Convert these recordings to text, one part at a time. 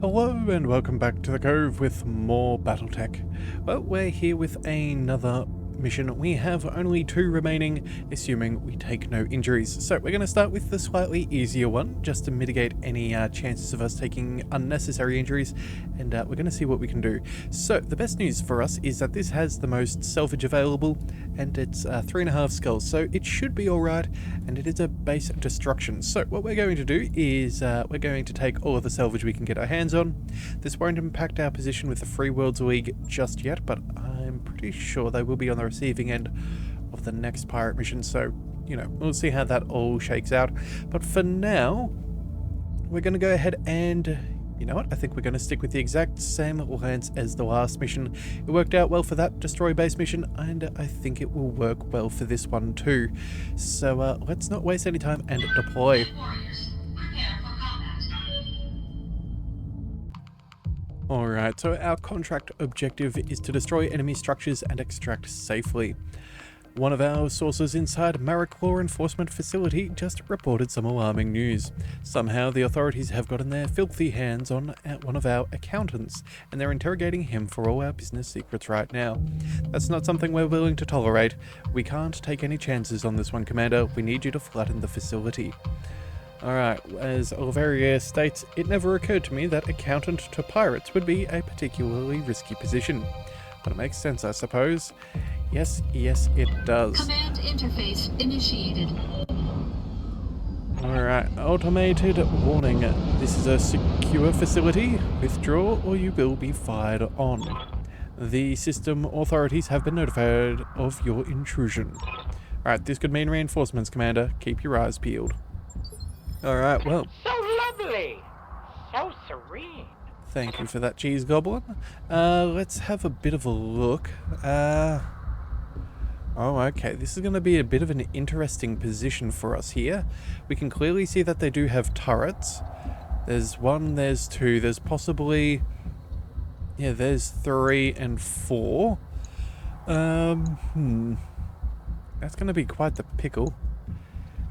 Hello and welcome back to the Cove with more BattleTech. Well, we're here with another mission. We have only 2 remaining, assuming we take no injuries. So we're going to start with the slightly easier one, just to mitigate any chances of us taking unnecessary injuries, and we're going to see what we can do. So the best news for us is that this has the most salvage available, and it's 3.5 skulls, so it should be alright, and it is a base destruction. So what we're going to do is we're going to take all of the salvage we can get our hands on. This won't impact our position with the Free Worlds League just yet, but I'm pretty sure they will be on the receiving end of the next pirate mission, so, you know, we'll see how that all shakes out. But for now, we're going to go ahead and, you know what, I think we're going to stick with the exact same alliance as the last mission. It worked out well for that destroy base mission, and I think it will work well for this one too. So let's not waste any time and deploy. Alright, so our contract objective is to destroy enemy structures and extract safely. One of our sources inside Marek Law Enforcement Facility just reported some alarming news. Somehow the authorities have gotten their filthy hands on one of our accountants, and they're interrogating him for all our business secrets right now. That's not something we're willing to tolerate. We can't take any chances on this one, Commander. We need you to flatten the facility. Alright, as Oliveria states, it never occurred to me that accountant to pirates would be a particularly risky position. But it makes sense, I suppose. Yes, it does. Command interface initiated. Alright, automated warning. This is a secure facility. Withdraw or you will be fired on. The system authorities have been notified of your intrusion. Alright, this could mean reinforcements, Commander. Keep your eyes peeled. Alright, well. So lovely! So serene. Thank you for that, cheese goblin. Let's have a bit of a look. Oh, okay. This is going to be a bit of an interesting position for us here. We can clearly see that they do have turrets. There's 1, there's 2, there's possibly... yeah, there's 3 and 4. That's going to be quite the pickle.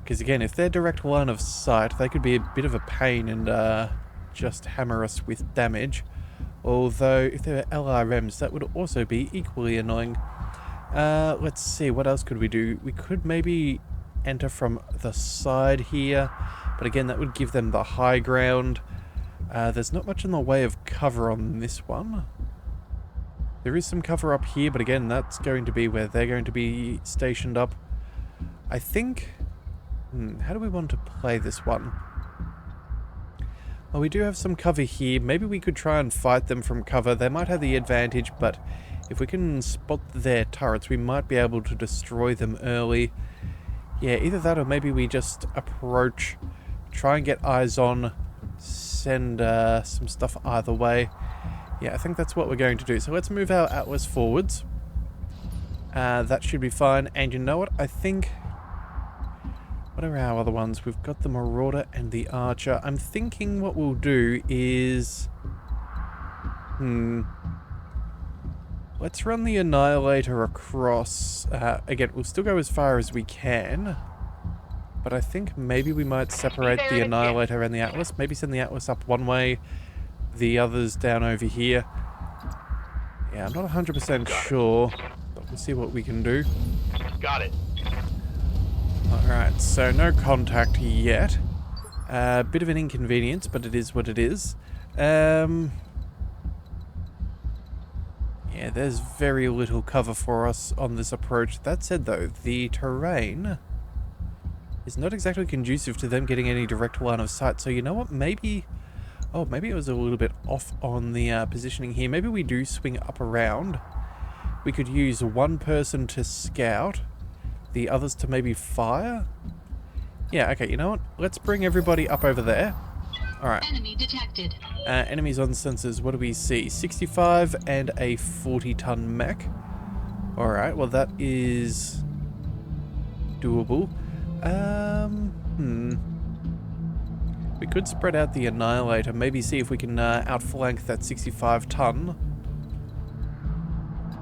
Because again, if they're direct line of sight, they could be a bit of a pain and just hammer us with damage. Although, if they're LRMs, that would also be equally annoying. Let's see, what else could we do? We could maybe enter from the side here, but again, that would give them the high ground. There's not much in the way of cover on this one. There is some cover up here, but again, that's going to be where they're going to be stationed up. I think... how do we want to play this one? Well, we do have some cover here. Maybe we could try and fight them from cover. They might have the advantage, but if we can spot their turrets, we might be able to destroy them early. Yeah, either that or maybe we just approach, try and get eyes on, send some stuff either way. Yeah, I think that's what we're going to do. So let's move our Atlas forwards. That should be fine. And you know what? I think... what are our other ones? We've got the Marauder and the Archer. I'm thinking what we'll do is... let's run the Annihilator across. Again, we'll still go as far as we can. But I think maybe we might separate the Annihilator and the Atlas. Maybe send the Atlas up one way, the others down over here. Yeah, I'm not 100% sure, but we'll see what we can do. Got it. Alright, so no contact yet. Bit of an inconvenience, but it is what it is. Yeah, there's very little cover for us on this approach. That said though, the terrain is not exactly conducive to them getting any direct line of sight. So you know what, maybe... oh, maybe it was a little bit off on the positioning here. Maybe we do swing up around. We could use one person to scout, the others to maybe fire? Yeah, okay, you know what? Let's bring everybody up over there. Alright. Enemy detected. Enemies on sensors, what do we see? 65 and a 40-ton mech. Alright, well that is... doable. We could spread out the Annihilator, maybe see if we can outflank that 65-ton.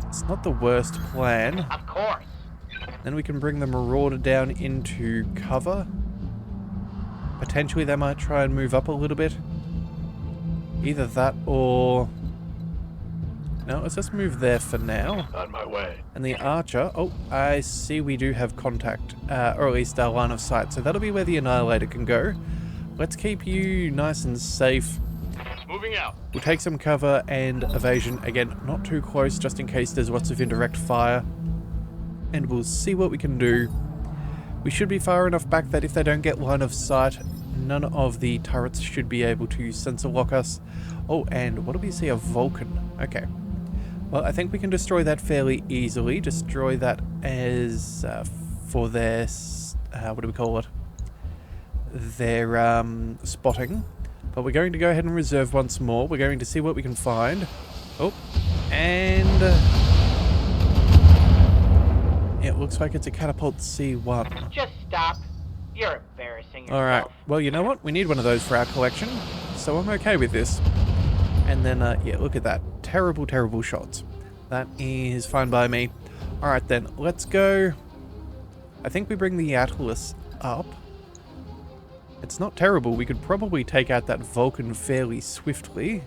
It's not the worst plan. Of course. Then we can bring the Marauder down into cover. Potentially they might try and move up a little bit. Either that or... No, let's just move there for now. On my way. And the archer... Oh, I see we do have contact. Or at least our line of sight. So that'll be where the annihilator can go. Let's keep you nice and safe. Moving out. We'll take some cover and evasion. Again, not too close, just in case there's lots of indirect fire. And we'll see what we can do. We should be far enough back that if they don't get line of sight, none of the turrets should be able to sensor lock us. Oh, and what do we see? A Vulcan. Okay. Well, I think we can destroy that fairly easily. Destroy that as for their... what do we call it? Their spotting. But we're going to go ahead and reserve once more. We're going to see what we can find. Oh, and... it looks like it's a catapult C1. Just stop. You're embarrassing yourself. Alright, well, you know what? We need one of those for our collection, so I'm okay with this. And then, yeah, look at that. Terrible, terrible shots. That is fine by me. Alright then, let's go. I think we bring the Atlas up. It's not terrible. We could probably take out that Vulcan fairly swiftly.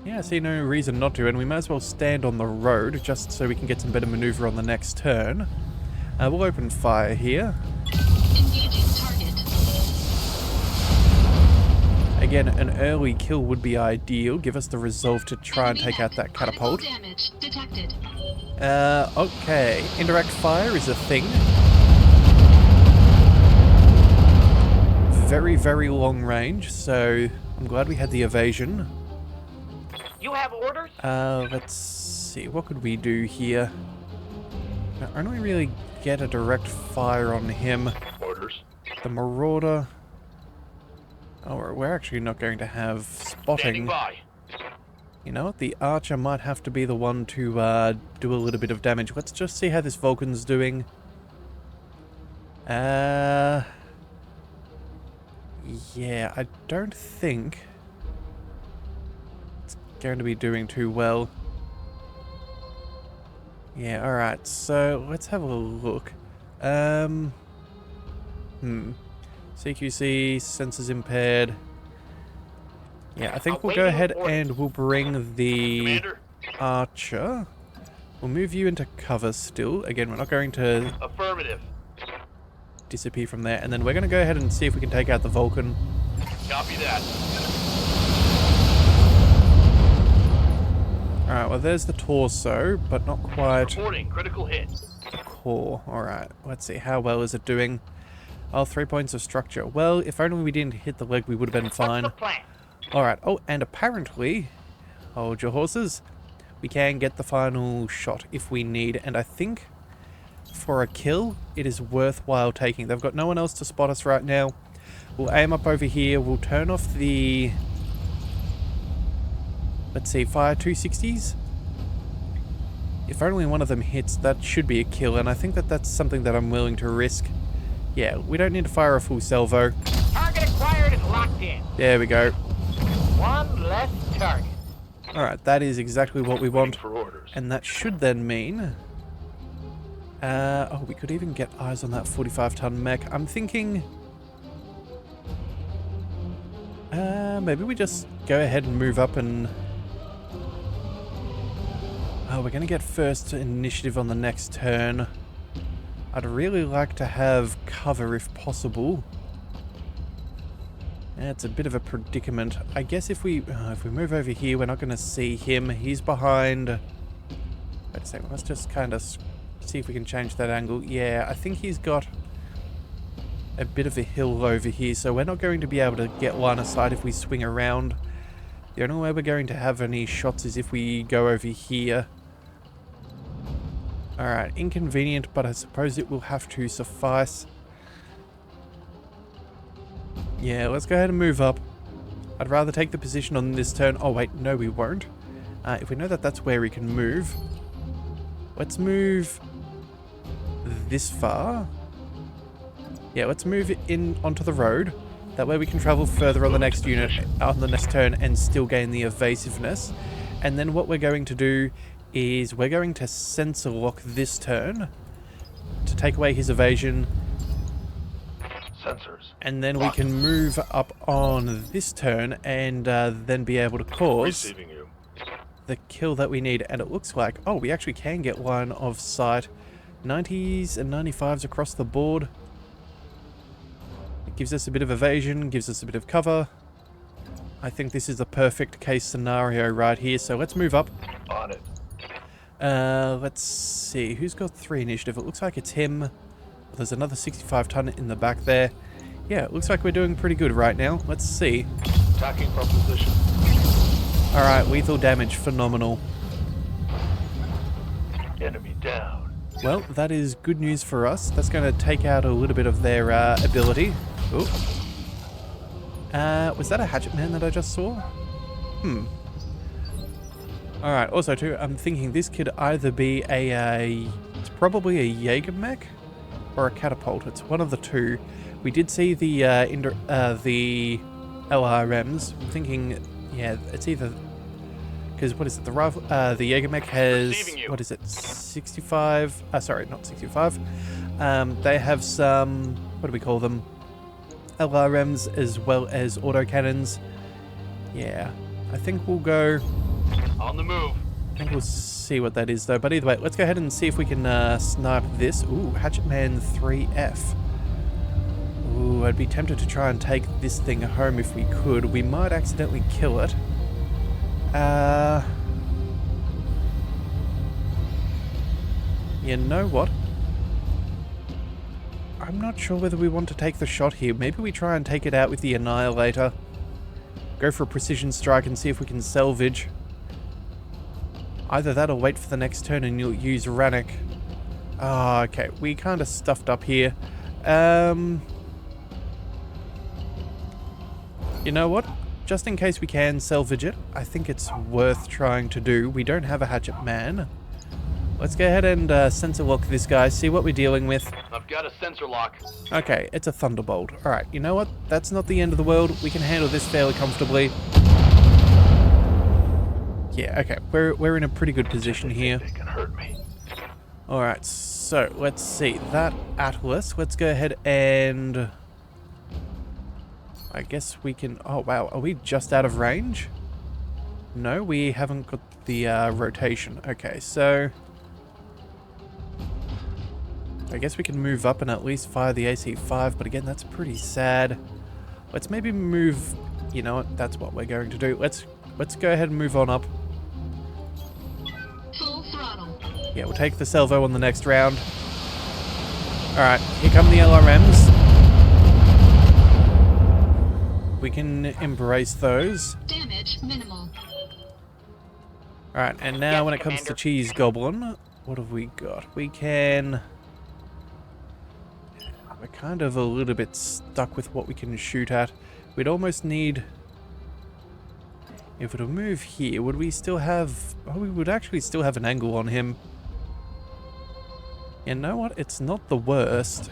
Yeah, I see no reason not to, and we might as well stand on the road just so we can get some better maneuver on the next turn. We'll open fire here. Engaging target. Again, an early kill would be ideal. Give us the resolve to try and Enemy take out that catapult. Critical damage detected. Okay. Indirect fire is a thing. Very, very long range, so I'm glad we had the evasion. You have orders? Let's see. What could we do here? I don't really get a direct fire on him. Orders. The Marauder... Oh, we're actually not going to have Standing spotting. by. You know what? The Archer might have to be the one to do a little bit of damage. Let's just see how this Vulcan's doing. Yeah, I don't think it's going to be doing too well. Yeah, alright, so let's have a look. CQC, sensors impaired. Yeah, I think we'll go ahead and we'll bring the Commander. Archer. We'll move you into cover still. Again, we're not going to Affirmative. disappear from there. And then we're going to go ahead and see if we can take out the Vulcan. Copy that. Alright, well there's the torso, but not quite Reporting critical hit. the core. Alright, let's see, how well is it doing? Oh, 3 points of structure. Well, if only we didn't hit the leg, we would have been fine. What's the plan? Alright, oh, and apparently, hold your horses, we can get the final shot if we need, and I think for a kill, it is worthwhile taking. They've got no one else to spot us right now. We'll aim up over here, we'll turn off the... Let's see, fire 260s? If only one of them hits, that should be a kill, and I think that that's something that I'm willing to risk. Yeah, we don't need to fire a full salvo. Target acquired and locked in. There we go. One less target. Alright, that is exactly what we want. For orders. And that should then mean... oh, we could even get eyes on that 45-ton mech. I'm thinking... maybe we just go ahead and move up and... Oh, we're going to get first initiative on the next turn. I'd really like to have cover if possible. Yeah, it's a bit of a predicament. I guess if we move over here, we're not going to see him. He's behind... Wait a second, let's just kind of see if we can change that angle. Yeah, I think he's got a bit of a hill over here, so we're not going to be able to get line of sight if we swing around. The only way we're going to have any shots is if we go over here. Alright, inconvenient, but I suppose it will have to suffice. Yeah, let's go ahead and move up. I'd rather take the position on this turn. Oh wait, no we won't. If we know that that's where we can move, let's move this far. Yeah, let's move it in onto the road. That way we can travel further on the next unit, on the next turn, and still gain the evasiveness. And then what we're going to do is we're going to sensor lock this turn to take away his evasion. sensors. And then we can move up on this turn and then be able to cause Receiving you. the kill that we need. And it looks like, oh, we actually can get line of sight. 90s and 95s across the board. It gives us a bit of evasion, gives us a bit of cover. I think this is the perfect case scenario right here. So let's move up. On it. Let's see. Who's got 3 initiative? It looks like it's him. There's another 65 ton in the back there. Yeah, it looks like we're doing pretty good right now. Let's see. Attacking from position. Alright, lethal damage. Phenomenal. Enemy down. Well, that is good news for us. That's going to take out a little bit of their ability. Oh. Was that a hatchet man that I just saw? Alright, also too, I'm thinking this could either be it's probably a Jaeger mech or a catapult. It's one of the two. We did see the LRMs. I'm thinking, yeah, it's either, because what is it? The rifle, the Jaeger mech has, what is it? 65. Sorry, not 65. They have some, what do we call them? LRMs as well as autocannons. Yeah, I think we'll go. On the move. I think we'll see what that is though. But either way, let's go ahead and see if we can snipe this. Ooh, Hatchetman 3F. Ooh, I'd be tempted to try and take this thing home if we could. We might accidentally kill it. You know what? I'm not sure whether we want to take the shot here. Maybe we try and take it out with the Annihilator. Go for a precision strike and see if we can salvage. Either that or wait for the next turn and you'll use Rannoch. Ah, okay. We kind of stuffed up here. You know what? Just in case we can salvage it, I think it's worth trying to do. We don't have a hatchet man. Let's go ahead and sensor lock this guy, see what we're dealing with. I've got a sensor lock. Okay, it's a Thunderbolt. Alright, you know what? That's not the end of the world. We can handle this fairly comfortably. Yeah, okay. We're in a pretty good position here. They can hurt me. Alright, so let's see. That Atlas, let's go ahead and... I guess we can... Oh, wow. Are we just out of range? No, we haven't got the rotation. Okay, so... I guess we can move up and at least fire the AC-5, but again, that's pretty sad. Let's maybe move... You know what? That's what we're going to do. Let's go ahead and move on up. Full throttle. Yeah, we'll take the salvo on the next round. Alright, here come the LRMs. We can embrace those. Damage minimal. Alright, and now Yes, when it comes to Commander. Cheese Goblin, what have we got? We can... We're kind of a little bit stuck with what we can shoot at. We'd almost need... If we were to move here, would we still have... Oh, we would actually still have an angle on him. You know what? It's not the worst.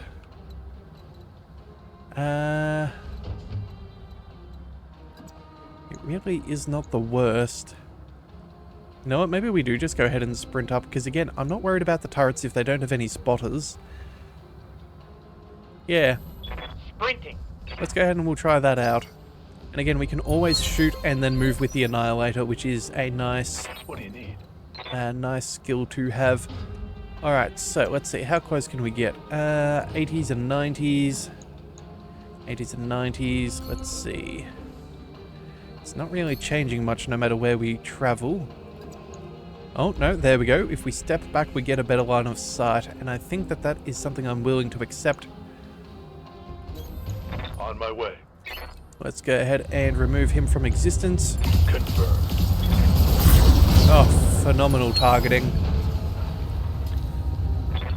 It really is not the worst. You know what? Maybe we do just go ahead and sprint up, because again, I'm not worried about the turrets if they don't have any spotters. Yeah. Sprinting. Let's go ahead and we'll try that out. And again, we can always shoot and then move with the Annihilator, which is a nice, What do you need? nice skill to have. Alright, so let's see. How close can we get? 80s and 90s. 80s and 90s. Let's see. It's not really changing much no matter where we travel. Oh, no, there we go. If we step back, we get a better line of sight. And I think that that is something I'm willing to accept. On my way. Let's go ahead and remove him from existence. Confirmed. Oh, phenomenal targeting.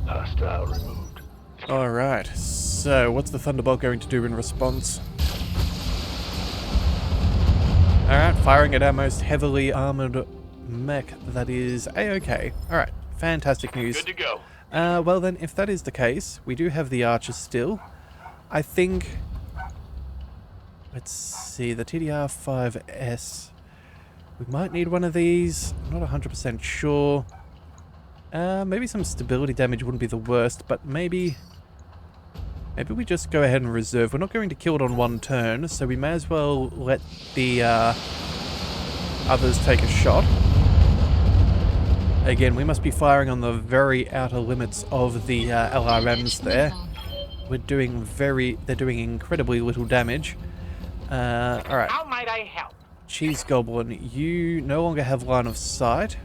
Hostile removed. Alright, so what's the Thunderbolt going to do in response? Alright, firing at our most heavily armored mech. That is A-okay. Alright, fantastic news. Good to go. Well then, if that is the case, we do have the archers still. I think... Let's see, the TDR-5S. We might need one of these. I'm not 100% sure. Maybe some stability damage wouldn't be the worst, but maybe Maybe we just go ahead and reserve. We're not going to kill it on one turn, so we may as well let the others take a shot. Again, we must be firing on the very outer limits of the LRMs there. We're doing they're doing incredibly little damage. Alright. How might I help? Cheese Goblin, you no longer have line of sight.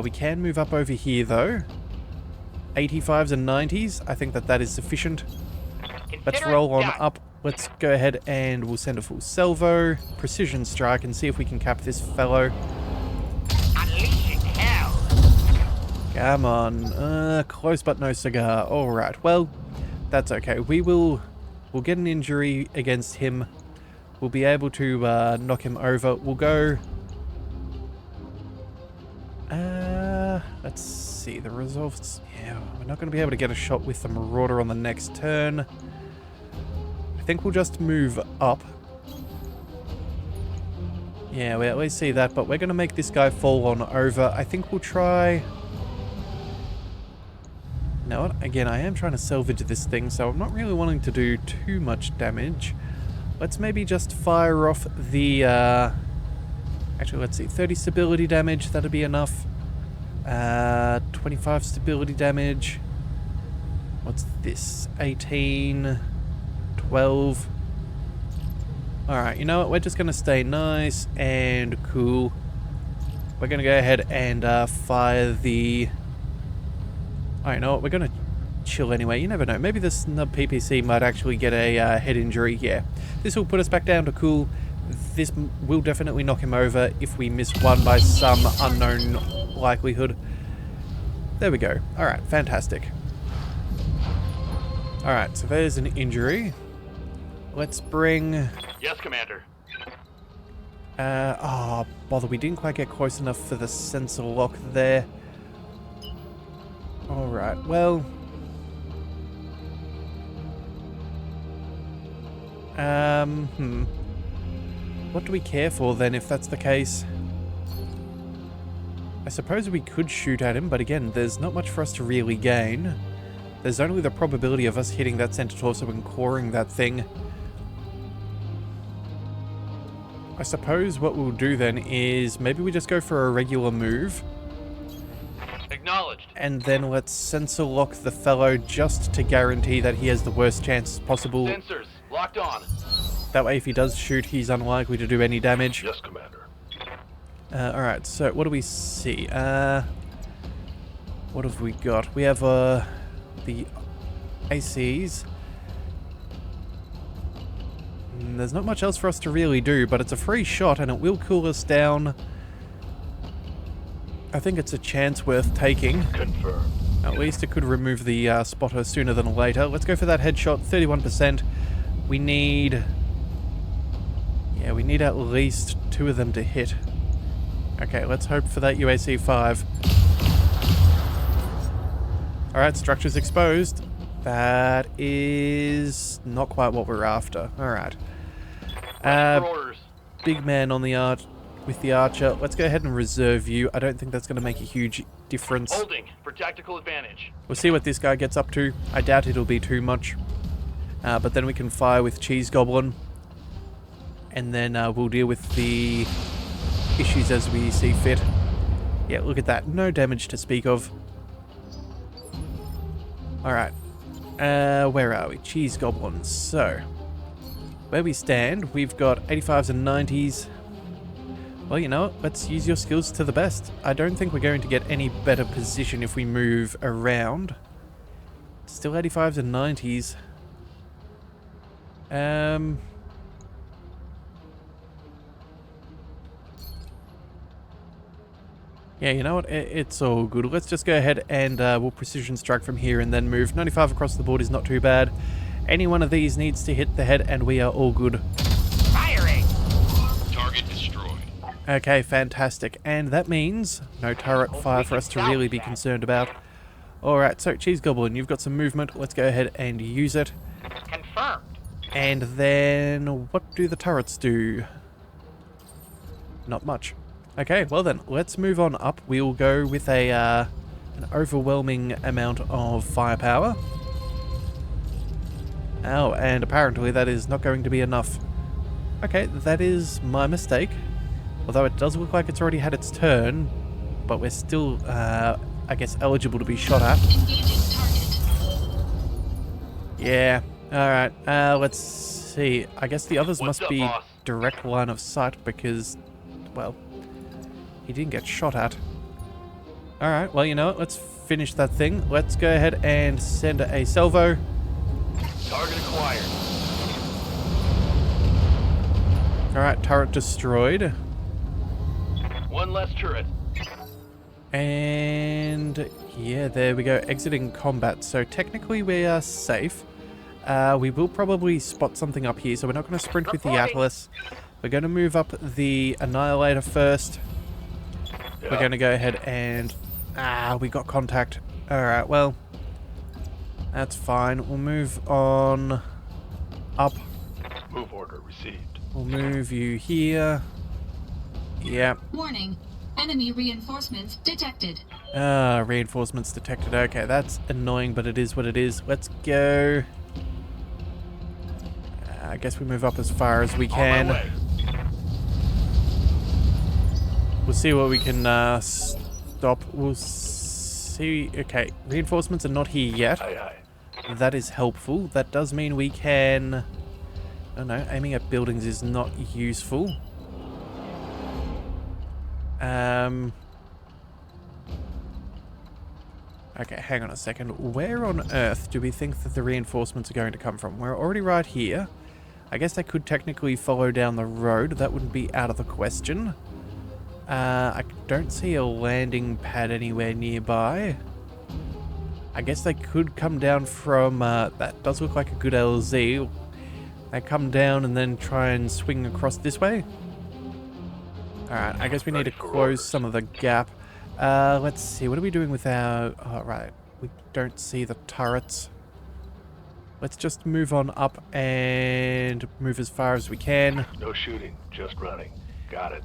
We can move up over here though. 85s and 90s, I think that is sufficient. Let's roll on up. Let's go ahead and we'll send a full salvo. Precision strike and see if we can cap this fellow. Unleashing hell. Come on. Close but no cigar. Alright, well, that's okay. We'll get an injury against him. We'll be able to knock him over. We'll go... let's see. The results... Yeah, we're not going to be able to get a shot with the Marauder on the next turn. I think we'll just move up. Yeah, we at least see that, but we're going to make this guy fall on over. I think we'll try... No, again, I am trying to salvage this thing, so I'm not really wanting to do too much damage. Let's maybe just fire off the... Actually, let's see. 30 stability damage, that'll be enough. 25 stability damage. What's this? 18... 12... Alright, you know what? We're just going to stay nice and cool. We're going to go ahead and fire the... Alright, you know what? We're going to chill anyway. You never know. Maybe this nub PPC might actually get a head injury. Yeah. This will put us back down to cool. This will definitely knock him over if we miss one by some unknown likelihood. There we go. Alright, fantastic. Alright, so there's an injury. Let's bring... Yes, Commander. Oh, bother, we didn't quite get close enough for the sensor lock there. Alright, well... What do we care for then, if that's the case? I suppose we could shoot at him, but again, there's not much for us to really gain. There's only the probability of us hitting that center torso and coring that thing. I suppose what we'll do then is maybe we just go for a regular move. Acknowledged. And then let's sensor lock the fellow just to guarantee that he has the worst chances possible. Sensors locked on. That way if he does shoot, he's unlikely to do any damage. Yes, Commander. Alright, so what do we see? What have we got? We have the ACs. There's not much else for us to really do, but it's a free shot and it will cool us down. I think it's a chance worth taking. Confirmed. At least it could remove the spotter sooner than later. Let's go for that headshot, 31%. We need... Yeah, we need at least 2 of them to hit. Okay, let's hope for that UAC 5. Alright, structure's exposed. That is not quite what we're after. Alright. For orders. Big man on the with the archer. Let's go ahead and reserve you. I don't think that's going to make a huge difference. Holding for tactical advantage. We'll see what this guy gets up to. I doubt it'll be too much. But then we can fire with Cheese Goblin. And then we'll deal with the issues as we see fit. Yeah, look at that. No damage to speak of. Alright. Where are we? Cheese Goblins. So, where we stand, we've got 85s and 90s. Well, you know what? Let's use your skills to the best. I don't think we're going to get any better position if we move around. Still 85s and 90s. Yeah, you know what? It's all good. Let's just go ahead and we'll precision strike from here and then move. 95 across the board is not too bad. Any one of these needs to hit the head and we are all good. Firing! Target destroyed. Okay, fantastic. And that means no turret fire for us to really be concerned about. Alright, so Cheese Goblin, you've got some movement. Let's go ahead and use it. Confirmed. And then what do the turrets do? Not much. Okay, well then, let's move on up. We'll go with an overwhelming amount of firepower. Oh, and apparently that is not going to be enough. Okay, that is my mistake. Although it does look like it's already had its turn, but we're still, I guess, eligible to be shot at. Engaging target. Yeah. Alright, let's see. I guess the others What's must up, be boss? direct line of sight because, well, he didn't get shot at. Alright, well, you know what? Let's finish that thing. Let's go ahead and send a salvo. Target acquired. Alright, turret destroyed. One less turret. And yeah, there we go. Exiting combat. So technically we are safe. We will probably spot something up here, so we're not going to sprint with the Reporting. Atlas. We're going to move up the Annihilator first. Yeah. We're going to go ahead and... we got contact. Alright, well, that's fine. We'll move on up. Move order received. We'll move you here. Yeah. Warning. Enemy reinforcements detected. Reinforcements detected. Okay, that's annoying, but it is what it is. Let's go. I guess we move up as far as we On my can. way. We'll see what we can stop. We'll see. Okay, reinforcements are not here yet. Aye, aye. That is helpful. That does mean we can... Oh no, aiming at buildings is not useful. Okay, hang on a second. Where on earth do we think that the reinforcements are going to come from? We're already right here. I guess they could technically follow down the road. That wouldn't be out of the question. I don't see a landing pad anywhere nearby. I guess they could come down from... that does look like a good LZ. They come down and then try and swing across this way. Alright, I guess we need to Ready for close orders. some of the gap. Let's see, what are we doing with our... Oh, right, we don't see the turrets. Let's just move on up and move as far as we can. No shooting, just running. Got it.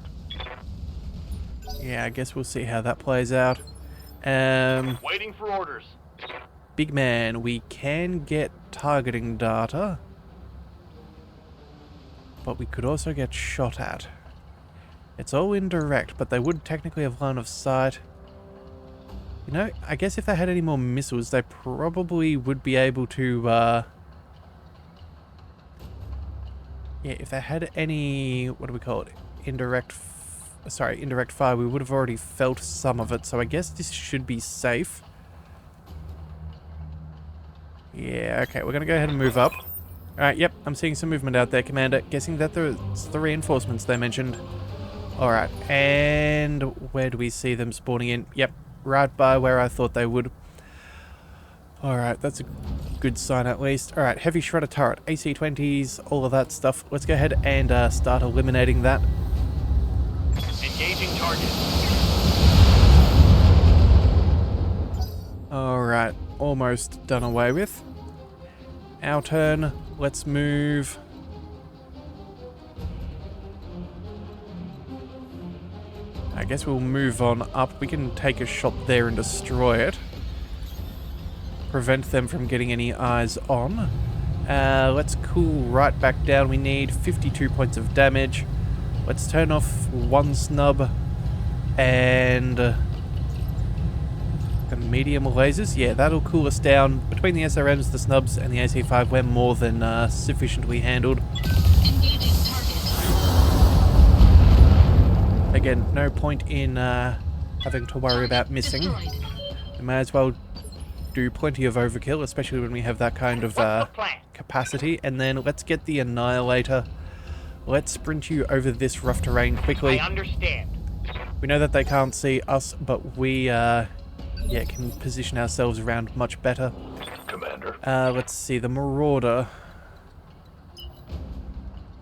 Yeah, I guess we'll see how that plays out. Waiting for orders. Big man, we can get targeting data. But we could also get shot at. It's all indirect, but they would technically have line of sight. You know, I guess if they had any more missiles, they probably would be able to, yeah, if they had any, what do we call it? Indirect fire, we would have already felt some of it, so I guess this should be safe. Yeah, okay, we're gonna go ahead and move up. Alright, yep, I'm seeing some movement out there, Commander. Guessing that it's the reinforcements they mentioned. Alright, and where do we see them spawning in? Yep, right by where I thought they would. Alright, that's a good sign at least. Alright, heavy shredder turret, AC-20s, all of that stuff. Let's go ahead and start eliminating that. Engaging target. Alright, almost done away with. Our turn. Let's move. I guess we'll move on up. We can take a shot there and destroy it. Prevent them from getting any eyes on. Let's cool right back down. We need 52 points of damage. Let's turn off one snub and the medium lasers. Yeah, that'll cool us down. Between the SRMs, the snubs, and the AC-5, we're more than sufficiently handled. Engaging target. Again, no point in having to worry about missing. Destroyed. We may as well do plenty of overkill, especially when we have that kind of What's the plan? capacity. And then let's get the Annihilator. Let's sprint you over this rough terrain quickly. I understand. We know that they can't see us, but we yeah, can position ourselves around much better. Commander. Let's see, the Marauder.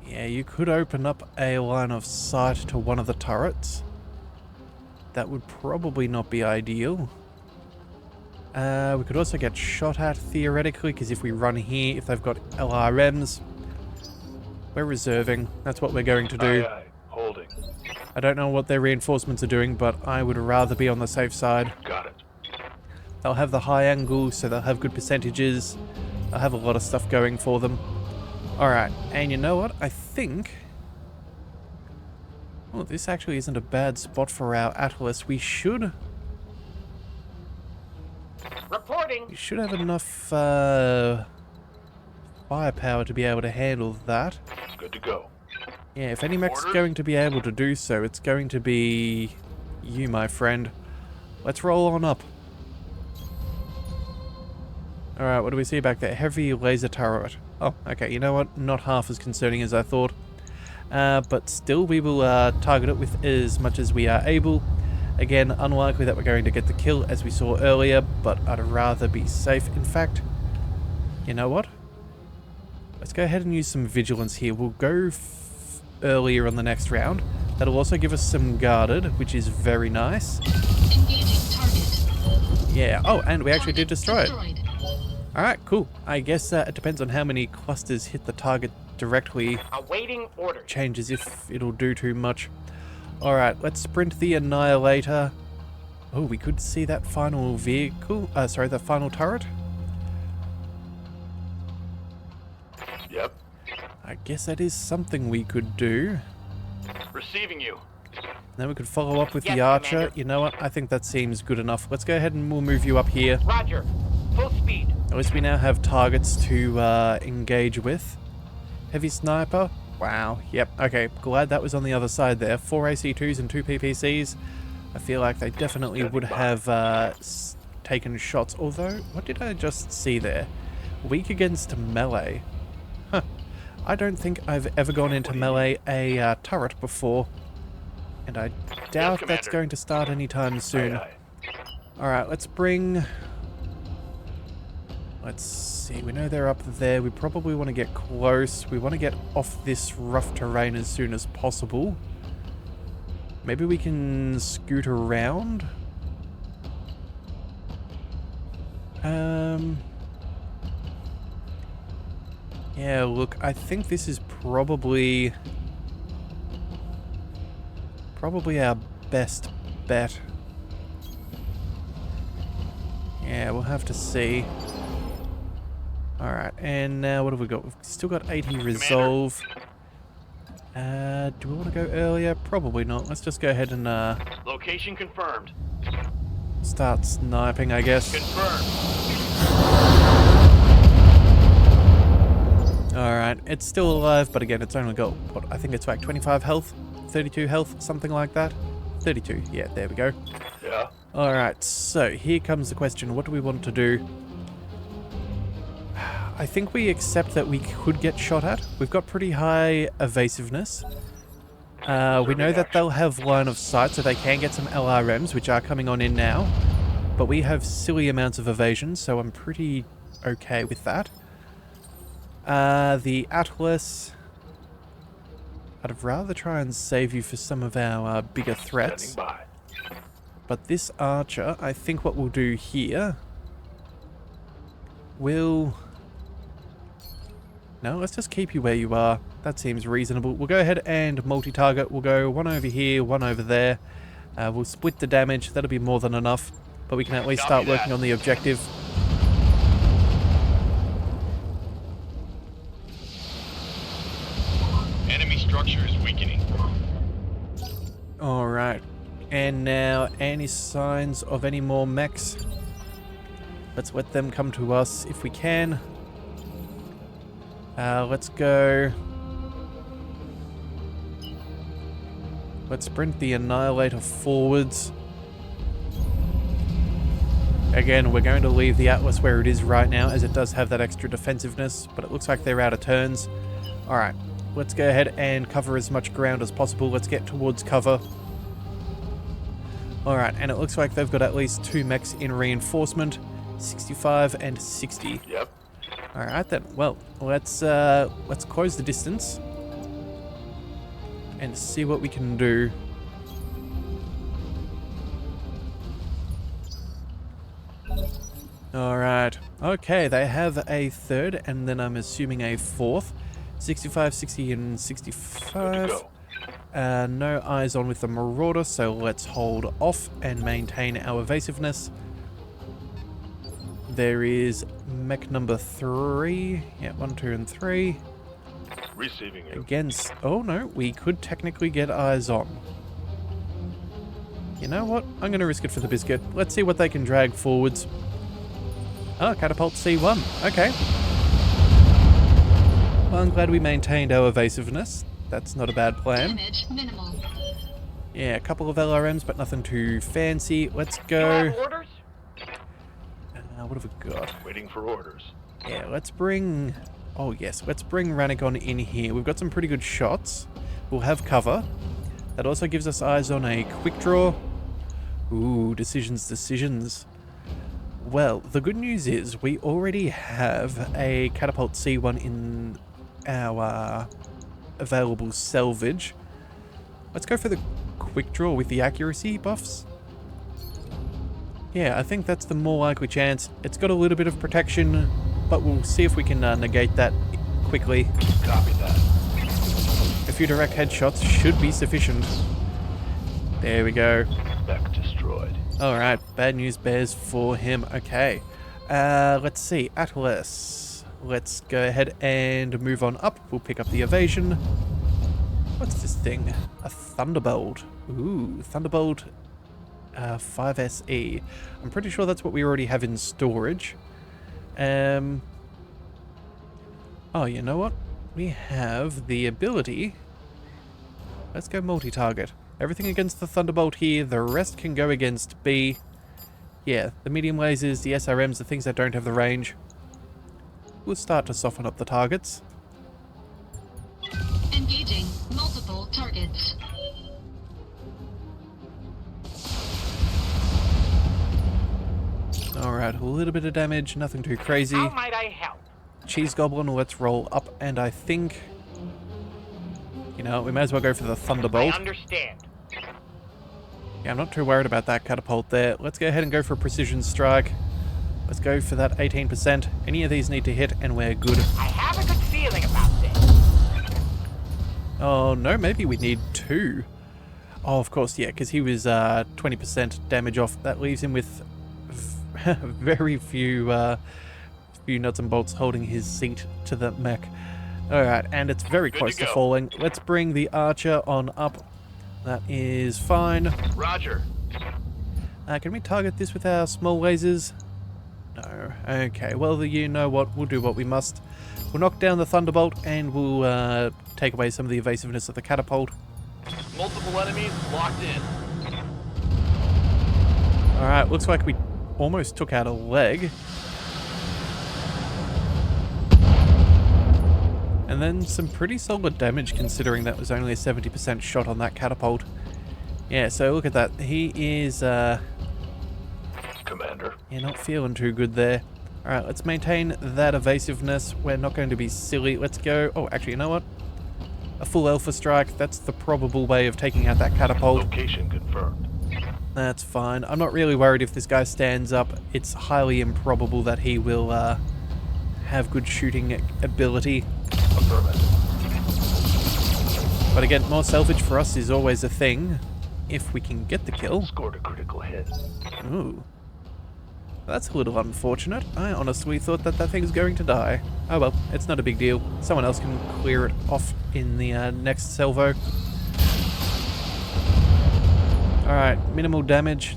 Yeah, you could open up a line of sight to one of the turrets. That would probably not be ideal. We could also get shot at, theoretically, because if we run here, if they've got LRMs, we're reserving. That's what we're going to do. Aye, aye. Holding. I don't know what their reinforcements are doing, but I would rather be on the safe side. Got it. They'll have the high angle, so they'll have good percentages. They'll have a lot of stuff going for them. Alright, and you know what? I think... Oh, this actually isn't a bad spot for our Atlas. We should Reporting. have enough firepower to be able to handle that. Good to go. Yeah, if any mech's Orders? going to be able to do so, it's going to be you, my friend. Let's roll on up. Alright, what do we see back there? Heavy laser turret. Oh, okay, you know what? Not half as concerning as I thought. But still, we will target it with as much as we are able. Again, unlikely that we're going to get the kill as we saw earlier, but I'd rather be safe. In fact, you know what? Let's go ahead and use some vigilance here. We'll go earlier on the next round. That'll also give us some guarded, which is very nice. Engaging target. Yeah, oh, and we actually did Target destroy it. destroyed. Alright, cool. I guess it depends on how many clusters hit the target directly. Awaiting orders. Changes if it'll do too much. Alright, let's sprint the Annihilator. Oh, we could see that final vehicle. Sorry, the final turret. Yep. I guess that is something we could do. Receiving you. Then we could follow up with Yes, the Archer. Commander. You know what? I think that seems good enough. Let's go ahead and we'll move you up here. Roger. Full speed. At least we now have targets to engage with. Heavy Sniper. Wow. Yep. Okay. Glad that was on the other side there. 4 AC2s and 2 PPCs. I feel like they definitely would have taken shots. Although, what did I just see there? Weak against melee. Huh. I don't think I've ever gone into melee a turret before. And I doubt that's Commander. going to start anytime soon. Aye, Alright, let's bring... Let's see, we know they're up there. We probably want to get close. We want to get off this rough terrain as soon as possible. Maybe we can scoot around? Yeah, look, I think this is probably our best bet. Yeah, we'll have to see. Alright, and now what have we got? We've still got 80 resolve. Do we want to go earlier? Probably not. Let's just go ahead and Location confirmed. start sniping, I guess. Confirmed. Alright, it's still alive, but again, it's only got, what, I think it's like 25 health? 32 health? Something like that? 32, yeah, there we go. Yeah. Alright, so here comes the question. What do we want to do? I think we accept that we could get shot at. We've got pretty high evasiveness. We know that they'll have line of sight, so they can get some LRMs, which are coming on in now. But we have silly amounts of evasion, so I'm pretty okay with that. The Atlas... I'd rather try and save you for some of our bigger threats. Standing by. But this Archer, I think what we'll do here... We'll... No, let's just keep you where you are. That seems reasonable. We'll go ahead and multi-target. We'll go one over here, one over there. We'll split the damage. That'll be more than enough. But we can at least start Copy that. working on the objective. Enemy structure is weakening. Alright. And now, any signs of any more mechs? Let's let them come to us if we can. Let's go. Let's sprint the Annihilator forwards. Again, we're going to leave the Atlas where it is right now, as it does have that extra defensiveness, but it looks like they're out of turns. Alright, let's go ahead and cover as much ground as possible. Let's get towards cover. Alright, and it looks like they've got at least 2 mechs in reinforcement, 65 and 60. Yep. Alright then, well, let's close the distance and see what we can do. Alright, okay, they have a third, and then I'm assuming a fourth. 65, 60, and Good to 65. go. No eyes on with the Marauder, so let's hold off and maintain our evasiveness. There is mech number 3. Yeah, 1, 2, and 3. Receiving you. Against... Oh, no. We could technically get eyes on. You know what? I'm going to risk it for the biscuit. Let's see what they can drag forwards. Oh, catapult C1. Okay. Well, I'm glad we maintained our evasiveness. That's not a bad plan. Damage minimal. Yeah, a couple of LRMs, but nothing too fancy. Let's You go. have orders? What have we got? Waiting for orders. Yeah, let's bring... Oh, yes. Let's bring Ranikon in here. We've got some pretty good shots. We'll have cover. That also gives us eyes on a quick draw. Ooh, decisions. Well, the good news is we already have a catapult C1 in our available salvage. Let's go for the quick draw with the accuracy buffs. Yeah, I think that's the more likely chance. It's got a little bit of protection, but we'll see if we can negate that quickly. Copy that. A few direct headshots should be sufficient. There we go. Mech destroyed. Alright, bad news bears for him. Okay. Let's see. Atlas. Let's go ahead and move on up. We'll pick up the evasion. What's this thing? A Thunderbolt. Ooh, Thunderbolt 5SE. I'm pretty sure that's what we already have in storage. Oh, you know what? We have the ability. Let's go multi-target. Everything against the Thunderbolt here, the rest can go against B. Yeah, the medium lasers, the SRMs, the things that don't have the range. We'll start to soften up the targets. Engaging multiple targets. Alright, a little bit of damage, nothing too crazy. How might I help? Cheese Goblin, let's roll up, and I think... You know, we may as well go for the Thunderbolt. I understand. Yeah, I'm not too worried about that catapult there. Let's go ahead and go for a precision strike. Let's go for that 18%. Any of these need to hit, and we're good. I have a good feeling about this. Oh, no, maybe we need 2. Oh, of course, yeah, because he was 20% damage off. That leaves him with very few nuts and bolts holding his seat to the mech. Alright, and it's very close to falling. Let's bring the archer on up. That is fine. Roger. Can we target this with our small lasers? No. Okay, well, you know what? We'll do what we must. We'll knock down the Thunderbolt, and we'll take away some of the evasiveness of the catapult. Multiple enemies locked in. Alright, looks like we almost took out a leg. And then some pretty solid damage considering that was only a 70% shot on that catapult. Yeah, so look at that. He is, Commander. yeah, not feeling too good there. Alright, let's maintain that evasiveness. We're not going to be silly. Let's go... Oh, actually, you know what? A full Alpha Strike. That's the probable way of taking out that catapult. Location confirmed. That's fine. I'm not really worried if this guy stands up. It's highly improbable that he will have good shooting ability. Affirmative. But again, more salvage for us is always a thing, if we can get the kill. Scored a critical hit. Ooh. That's a little unfortunate. I honestly thought that thing's going to die. Oh well, it's not a big deal. Someone else can clear it off in the next salvo. Alright, minimal damage.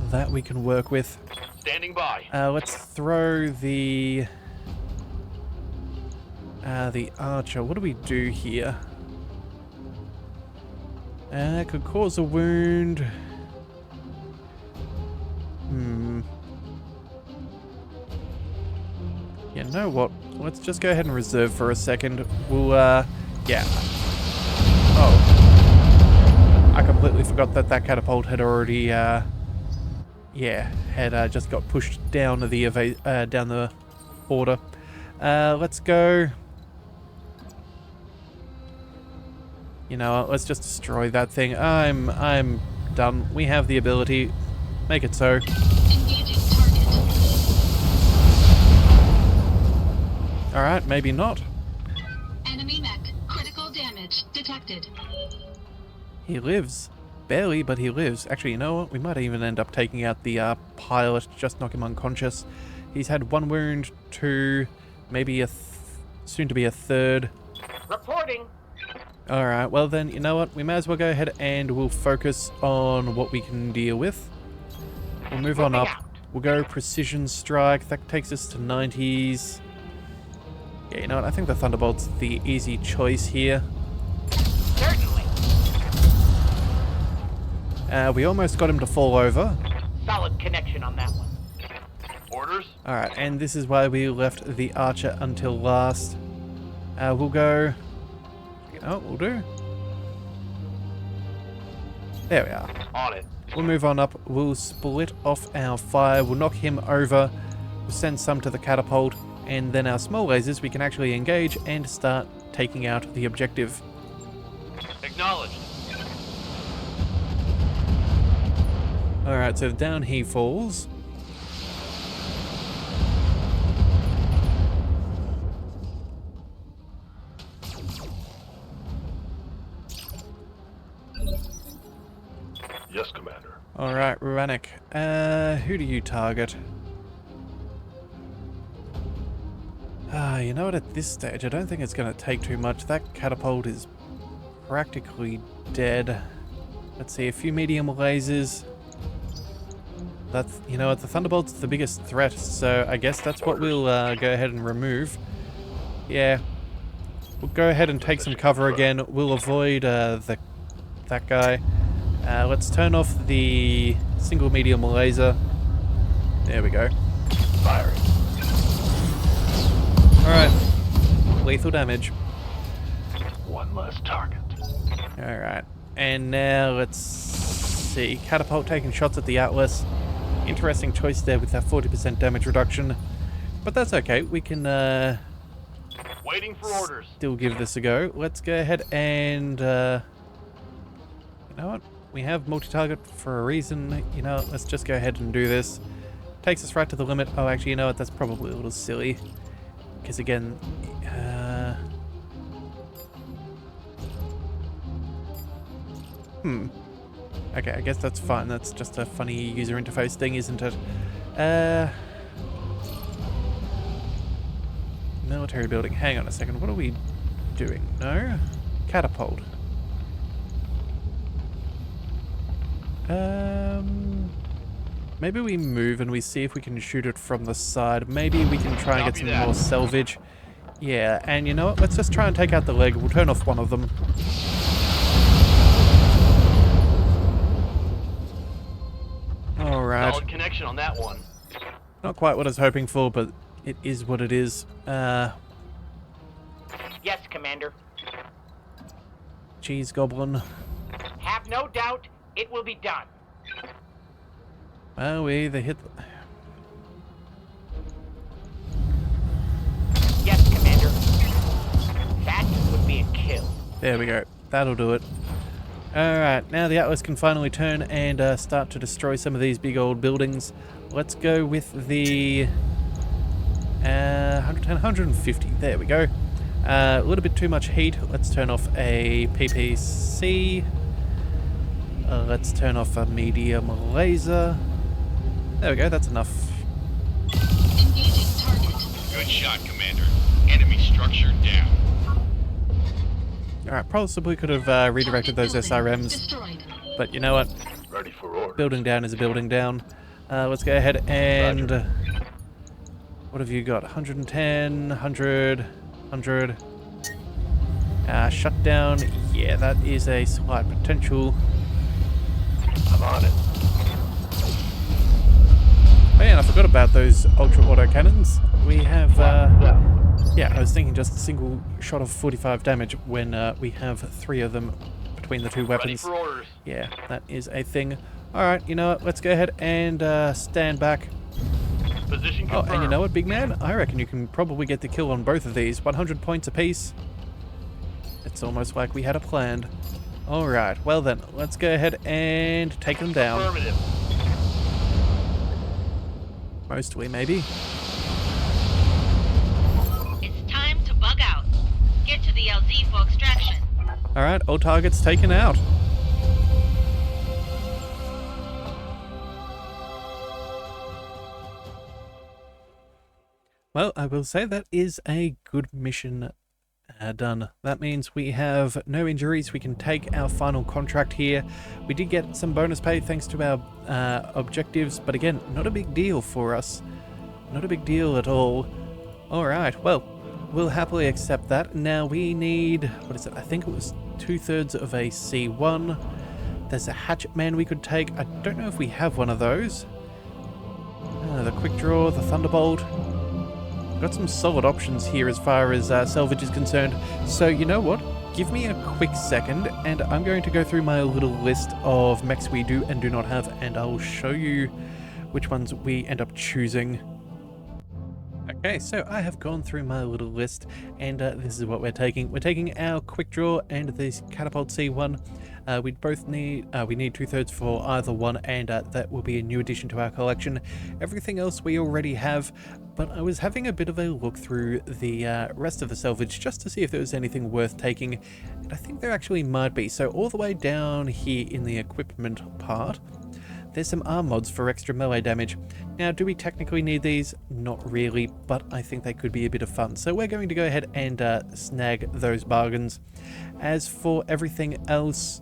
That we can work with. Standing by. Let's throw the archer. What do we do here? Could cause a wound. You know what? Let's just go ahead and reserve for a second. We'll, yeah. Oh. I completely forgot that that catapult had already, yeah, had just got pushed down the down the border. Let's go. You know what? Let's just destroy that thing. I'm done. We have the ability. Make it so. Engaging target. Alright, maybe not. Enemy mech. Critical damage detected. He lives. barely, but he lives. Actually, you know what? We might even end up taking out the pilot, just knock him unconscious. He's had 1 wound, 2, maybe soon to be a 3rd. Reporting. Alright, well then, you know what? We may as well go ahead and we'll focus on what we can deal with. We'll move on up. We'll go precision strike. That takes us to 90s. Yeah, you know what? I think the Thunderbolt's the easy choice here. Certainly. We almost got him to fall over. Solid connection on that one. Orders? Alright, and this is why we left the archer until last. We'll go... Oh, we'll do. There we are. On it. We'll move on up. We'll split off our fire. We'll knock him over. We'll send some to the catapult. And then our small lasers we can actually engage and start taking out the objective. Acknowledged. Alright, so down he falls. Yes, Commander. Alright, Ranik. Who do you target? You know what, at this stage, I don't think it's going to take too much. That catapult is practically dead. Let's see, a few medium lasers. That's, you know what, the Thunderbolt's the biggest threat, so I guess that's what we'll go ahead and remove. Yeah. We'll go ahead and take some cover again. We'll avoid that guy. Let's turn off the single medium laser. There we go. Firing. Alright. Lethal damage. 1 less target. Alright. And now let's see. Catapult taking shots at the Atlas. Interesting choice there with that 40% damage reduction. But that's okay. We can Waiting for orders. still give this a go. Let's go ahead and... you know what? We have multi-target for a reason. You know, let's just go ahead and do this. Takes us right to the limit. Oh, actually, you know what? That's probably a little silly. Because again... Okay, I guess that's fine. That's just a funny user interface thing, isn't it? Military building. Hang on a second. What are we doing? No? Catapult. Maybe we move and we see if we can shoot it from the side. Maybe we can try and get some more salvage. Yeah, and you know what? Let's just try and take out the leg. We'll turn off one of them. Alright. Solid connection on that one. Not quite what I was hoping for, but it is what it is. Yes, Commander. Cheese Goblin. Have no doubt it will be done. Well, we either hit... Yes, Commander. That would be a kill. There we go. That'll do it. Alright, now the Atlas can finally turn and start to destroy some of these big old buildings. Let's go with the 110, 150. There we go. A little bit too much heat. Let's turn off a PPC. Let's turn off a medium laser. There we go, that's enough. Engaging target. Good shot, Commander. Enemy structure down. Alright, possibly could have redirected those Target building SRMs, destroyed. but you know what? Ready for orders. Building down is a building down. Let's go ahead and... what have you got? 110, 100, 100. Shut down. Yeah, that is a slight potential. I'm on it. Oh yeah, and I forgot about those ultra auto cannons. We have... yeah, I was thinking just a single shot of 45 damage when we have 3 of them between the 2 Ready weapons. for orders. Yeah, that is a thing. Alright, you know what? Let's go ahead and stand back. Position Oh, confirmed. and you know what, big man? I reckon you can probably get the kill on both of these. 100 points apiece. It's almost like we had it planned. Alright, well then, let's go ahead and take them down. Affirmative. Mostly, maybe. It's time to bug out. Get to the LZ for extraction. Alright, all targets taken out. Well, I will say that is a good mission done. That means we have no injuries. We can take our final contract here. We did get some bonus pay thanks to our objectives, but again, not a big deal for us. Not a big deal at all. Alright, well, we'll happily accept that. Now we need, what is it? I think it was 2/3 of a C1. There's a hatchet man we could take. I don't know if we have one of those. The quick draw, the thunderbolt. Got some solid options here as far as salvage is concerned. So you know what? Give me a quick second and I'm going to go through my little list of mechs we do and do not have, and I'll show you which ones we end up choosing. Okay, so I have gone through my little list and this is what we're taking. We're taking our quick draw and this catapult C1. We both need, we need 2/3 for either one, and that will be a new addition to our collection. Everything else we already have, but I was having a bit of a look through the rest of the salvage just to see if there was anything worth taking, and I think there actually might be. So all the way down here in the equipment part, there's some arm mods for extra melee damage. Now, do we technically need these? Not really, but I think they could be a bit of fun. So we're going to go ahead and snag those bargains. As for everything else,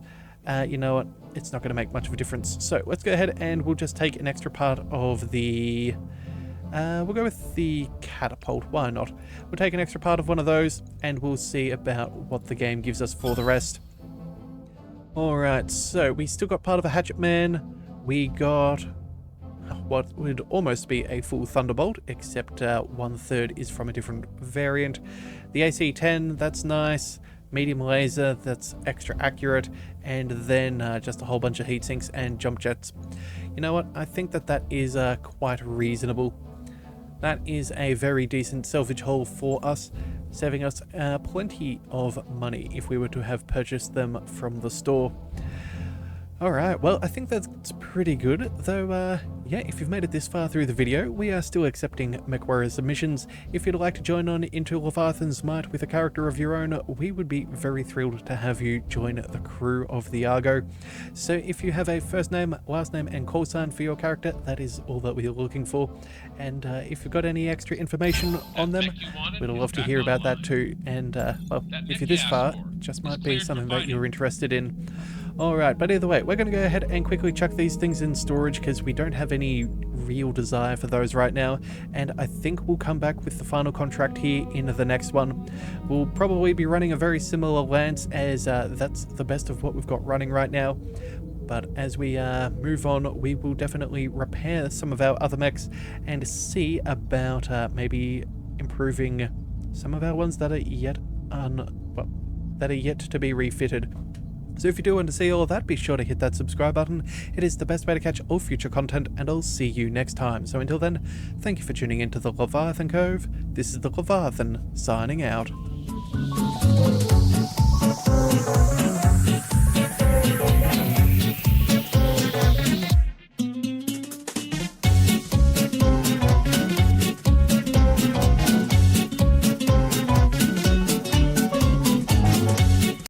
you know what? It's not going to make much of a difference. So let's go ahead and we'll just take an extra part of the... we'll go with the catapult. Why not? We'll take an extra part of one of those and we'll see about what the game gives us for the rest. Alright, so we still got part of a hatchet man. We got what would almost be a full thunderbolt, except 1/3 is from a different variant. The AC-10, that's nice. Medium laser, that's extra accurate. And then just a whole bunch of heat sinks and jump jets. You know what? I think that that is quite reasonable. That is a very decent salvage haul for us, saving us plenty of money if we were to have purchased them from the store. Alright, well, I think that's pretty good, though, yeah, if you've made it this far through the video, we are still accepting MechWarrior submissions. If you'd like to join on into Leviathan's might with a character of your own, we would be very thrilled to have you join the crew of the Argo. So if you have a first name, last name, and call sign for your character, that is all that we're looking for. And if you've got any extra information on them, we'd love to hear about that too. And, well, if you're this far, it just might be something that you're interested in. Alright, but either way, we're going to go ahead and quickly chuck these things in storage because we don't have any real desire for those right now, and I think we'll come back with the final contract here in the next one. We'll probably be running a very similar lance as that's the best of what we've got running right now, but as we move on, we will definitely repair some of our other mechs and see about maybe improving some of our ones that are yet to be refitted. So if you do want to see all of that, be sure to hit that subscribe button. It is the best way to catch all future content, and I'll see you next time. So until then, thank you for tuning into the Leviathan Cove. This is the Leviathan, signing out.